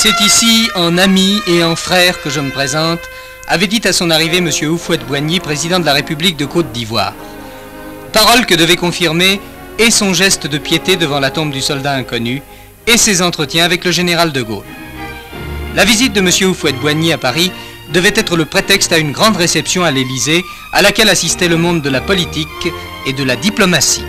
C'est ici, en ami et en frère, que je me présente, avait dit à son arrivée M. Houphouët-Boigny, président de la République de Côte d'Ivoire. Parole que devait confirmer et son geste de piété devant la tombe du soldat inconnu et ses entretiens avec le général de Gaulle. La visite de M. Houphouët-Boigny à Paris devait être le prétexte à une grande réception à l'Élysée, à laquelle assistait le monde de la politique et de la diplomatie.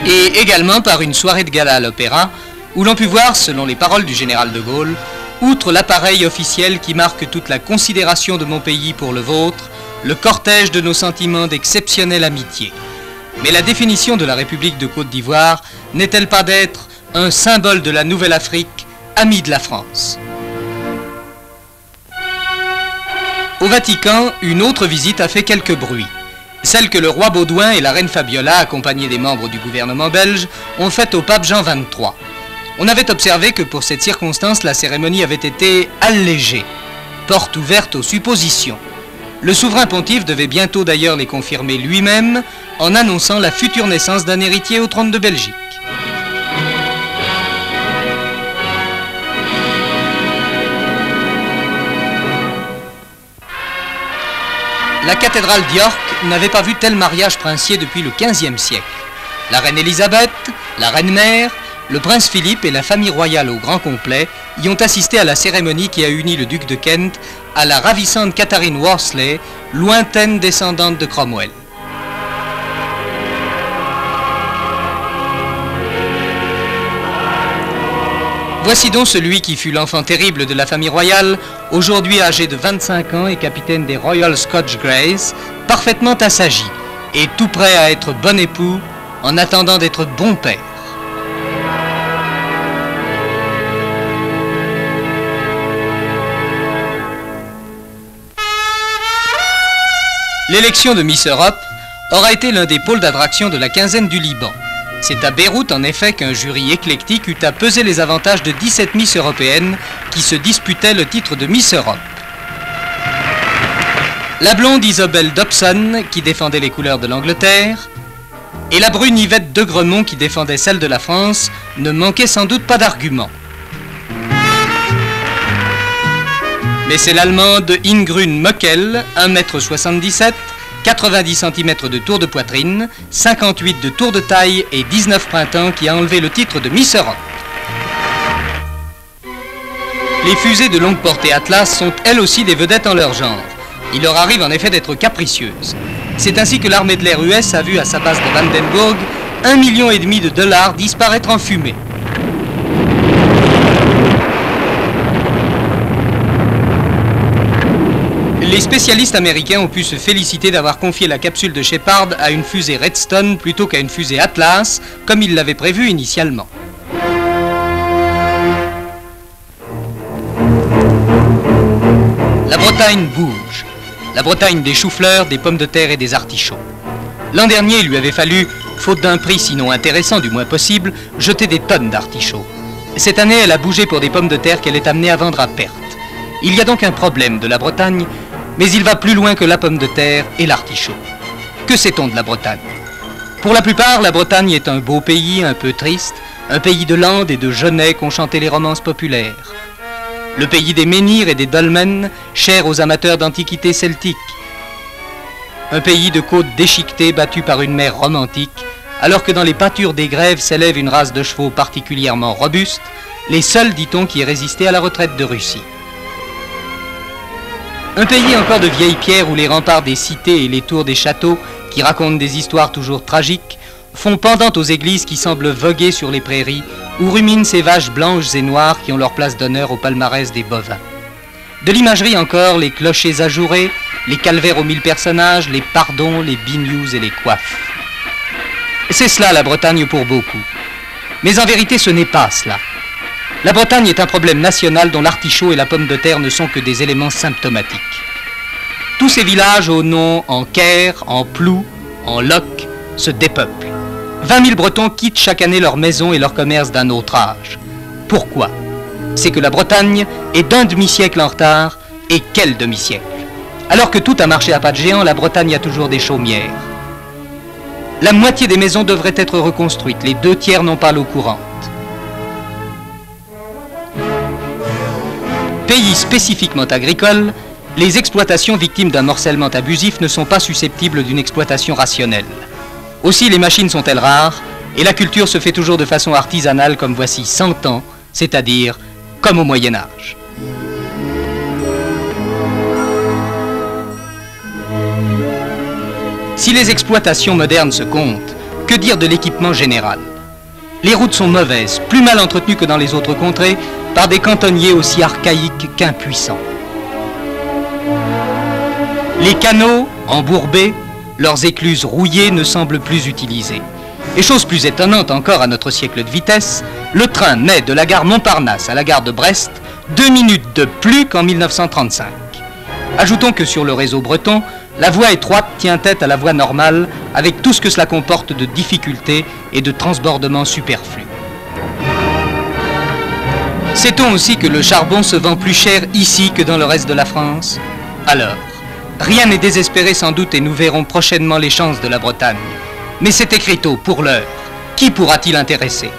Et également par une soirée de gala à l'Opéra, où l'on put voir, selon les paroles du général de Gaulle, outre l'appareil officiel qui marque toute la considération de mon pays pour le vôtre, le cortège de nos sentiments d'exceptionnelle amitié. Mais la définition de la République de Côte d'Ivoire n'est-elle pas d'être un symbole de la Nouvelle-Afrique, ami de la France? Au Vatican, une autre visite a fait quelques bruits. Celle que le roi Baudouin et la reine Fabiola, accompagnés des membres du gouvernement belge, ont faite au pape Jean XXIII. On avait observé que pour cette circonstance, la cérémonie avait été allégée, porte ouverte aux suppositions. Le souverain pontife devait bientôt d'ailleurs les confirmer lui-même en annonçant la future naissance d'un héritier au trône de Belgique. La cathédrale d'York n'avait pas vu tel mariage princier depuis le XVe siècle. La reine Élisabeth, la reine-mère, le prince Philippe et la famille royale au grand complet y ont assisté à la cérémonie qui a uni le duc de Kent à la ravissante Catherine Worsley, lointaine descendante de Cromwell. Voici donc celui qui fut l'enfant terrible de la famille royale, aujourd'hui âgé de 25 ans et capitaine des Royal Scotch Greys, parfaitement assagi et tout prêt à être bon époux en attendant d'être bon père. L'élection de Miss Europe aura été l'un des pôles d'attraction de la quinzaine du Liban. C'est à Beyrouth, en effet, qu'un jury éclectique eut à peser les avantages de 17 Miss européennes qui se disputaient le titre de Miss Europe. La blonde Isobel Dobson, qui défendait les couleurs de l'Angleterre, et la brune Yvette de Gremont, qui défendait celles de la France, ne manquaient sans doute pas d'arguments. Mais c'est l'Allemande Ingrun Möckel, 1,77 m, 90 cm de tour de poitrine, 58 de tour de taille et 19 printemps qui a enlevé le titre de Miss Europe. Les fusées de longue portée Atlas sont elles aussi des vedettes en leur genre. Il leur arrive en effet d'être capricieuses. C'est ainsi que l'armée de l'air US a vu à sa base de Vandenberg 1,5 million de dollars disparaître en fumée. Les spécialistes américains ont pu se féliciter d'avoir confié la capsule de Shepard à une fusée Redstone plutôt qu'à une fusée Atlas, comme ils l'avaient prévu initialement. La Bretagne bouge. La Bretagne des choux-fleurs, des pommes de terre et des artichauts. L'an dernier, il lui avait fallu, faute d'un prix sinon intéressant du moins possible, jeter des tonnes d'artichauts. Cette année, elle a bougé pour des pommes de terre qu'elle est amenée à vendre à perte. Il y a donc un problème de la Bretagne, mais il va plus loin que la pomme de terre et l'artichaut. Que sait-on de la Bretagne? Pour la plupart, la Bretagne est un beau pays un peu triste, un pays de landes et de genêts qu'ont chanté les romances populaires. Le pays des menhirs et des dolmens, cher aux amateurs d'antiquités celtiques. Un pays de côtes déchiquetées battues par une mer romantique, alors que dans les pâtures des grèves s'élève une race de chevaux particulièrement robuste, les seuls, dit-on, qui aient résisté à la retraite de Russie. Un pays encore de vieilles pierres où les remparts des cités et les tours des châteaux, qui racontent des histoires toujours tragiques, font pendant aux églises qui semblent voguer sur les prairies, où ruminent ces vaches blanches et noires qui ont leur place d'honneur au palmarès des bovins. De l'imagerie encore, les clochers ajourés, les calvaires aux 1000 personnages, les pardons, les binious et les coiffes. C'est cela la Bretagne pour beaucoup. Mais en vérité, ce n'est pas cela. La Bretagne est un problème national dont l'artichaut et la pomme de terre ne sont que des éléments symptomatiques. Tous ces villages aux noms en Caire, en Plou, en Loc se dépeuplent. 20 000 Bretons quittent chaque année leur maison et leur commerce d'un autre âge. Pourquoi? C'est que la Bretagne est d'un demi-siècle en retard, et quel demi-siècle? Alors que tout a marché à pas de géant, la Bretagne a toujours des chaumières. La moitié des maisons devraient être reconstruites, les 2 tiers n'ont pas l'eau courante. Pays spécifiquement agricole, les exploitations victimes d'un morcellement abusif ne sont pas susceptibles d'une exploitation rationnelle. Aussi les machines sont-elles rares et la culture se fait toujours de façon artisanale comme voici 100 ans, c'est-à-dire comme au Moyen-Âge. Si les exploitations modernes se comptent, que dire de l'équipement général? Les routes sont mauvaises, plus mal entretenues que dans les autres contrées, par des cantonniers aussi archaïques qu'impuissants. Les canaux, embourbés, leurs écluses rouillées ne semblent plus utilisées. Et chose plus étonnante encore à notre siècle de vitesse, le train naît de la gare Montparnasse à la gare de Brest 2 minutes de plus qu'en 1935. Ajoutons que sur le réseau breton, la voie étroite tient tête à la voie normale avec tout ce que cela comporte de difficultés et de transbordements superflus. Sait-on aussi que le charbon se vend plus cher ici que dans le reste de la France? Alors, rien n'est désespéré sans doute et nous verrons prochainement les chances de la Bretagne. Mais c'est écriteau pour l'heure. Qui pourra-t-il intéresser?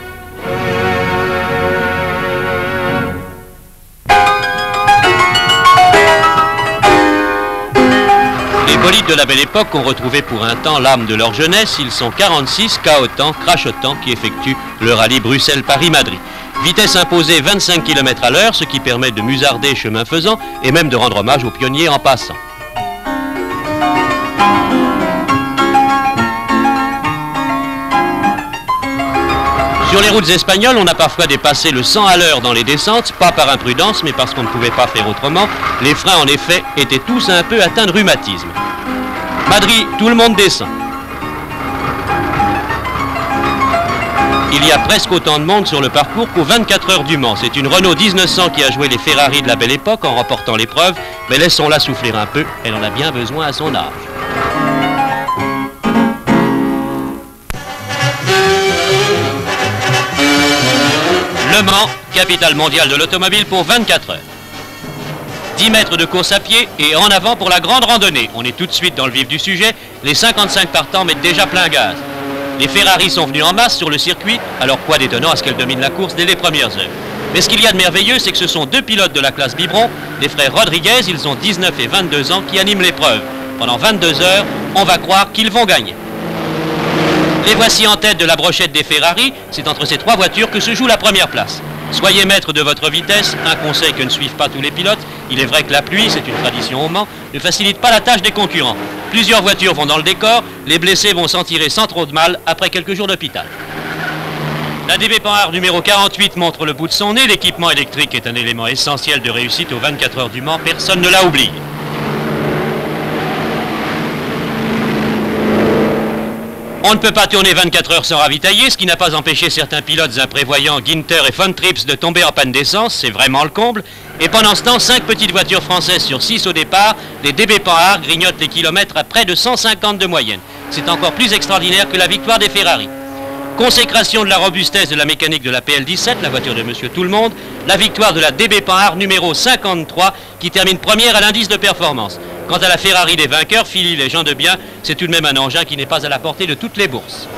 Les bolides de la belle époque ont retrouvé pour un temps l'âme de leur jeunesse. Ils sont 46 cahotants, crachotants qui effectuent le rallye Bruxelles-Paris-Madrid. Vitesse imposée 25 km à l'heure, ce qui permet de musarder chemin faisant et même de rendre hommage aux pionniers en passant. Sur les routes espagnoles, on a parfois dépassé le 100 à l'heure dans les descentes, pas par imprudence, mais parce qu'on ne pouvait pas faire autrement. Les freins, en effet, étaient tous un peu atteints de rhumatisme. Madrid, tout le monde descend. Il y a presque autant de monde sur le parcours qu'aux 24 heures du Mans. C'est une Renault 1900 qui a joué les Ferrari de la belle époque en remportant l'épreuve, mais laissons-la souffler un peu, elle en a bien besoin à son âge. Le Mans, capitale mondiale de l'automobile pour 24 heures. 10 mètres de course à pied et en avant pour la grande randonnée. On est tout de suite dans le vif du sujet, les 55 partants mettent déjà plein gaz. Les Ferrari sont venus en masse sur le circuit, alors quoi d'étonnant à ce qu'elles dominent la course dès les premières heures. Mais ce qu'il y a de merveilleux, c'est que ce sont 2 pilotes de la classe biberon, les frères Rodriguez, ils ont 19 et 22 ans, qui animent l'épreuve. Pendant 22 heures, on va croire qu'ils vont gagner. Les voici en tête de la brochette des Ferrari, c'est entre ces 3 voitures que se joue la première place. Soyez maître de votre vitesse, un conseil que ne suivent pas tous les pilotes. Il est vrai que la pluie, c'est une tradition au Mans, ne facilite pas la tâche des concurrents. Plusieurs voitures vont dans le décor, les blessés vont s'en tirer sans trop de mal après quelques jours d'hôpital. La DB Panhard numéro 48 montre le bout de son nez. L'équipement électrique est un élément essentiel de réussite aux 24 heures du Mans, personne ne l'a oublié. On ne peut pas tourner 24 heures sans ravitailler, ce qui n'a pas empêché certains pilotes imprévoyants, Ginter et Von Trips, de tomber en panne d'essence, c'est vraiment le comble. Et pendant ce temps, 5 petites voitures françaises sur 6 au départ, les DB Panhard grignotent les kilomètres à près de 150 de moyenne. C'est encore plus extraordinaire que la victoire des Ferrari. Consécration de la robustesse de la mécanique de la PL17, la voiture de Monsieur Tout-le-Monde, la victoire de la DB Panhard numéro 53, qui termine première à l'indice de performance. Quant à la Ferrari des vainqueurs, Philly, les gens de bien, c'est tout de même un engin qui n'est pas à la portée de toutes les bourses.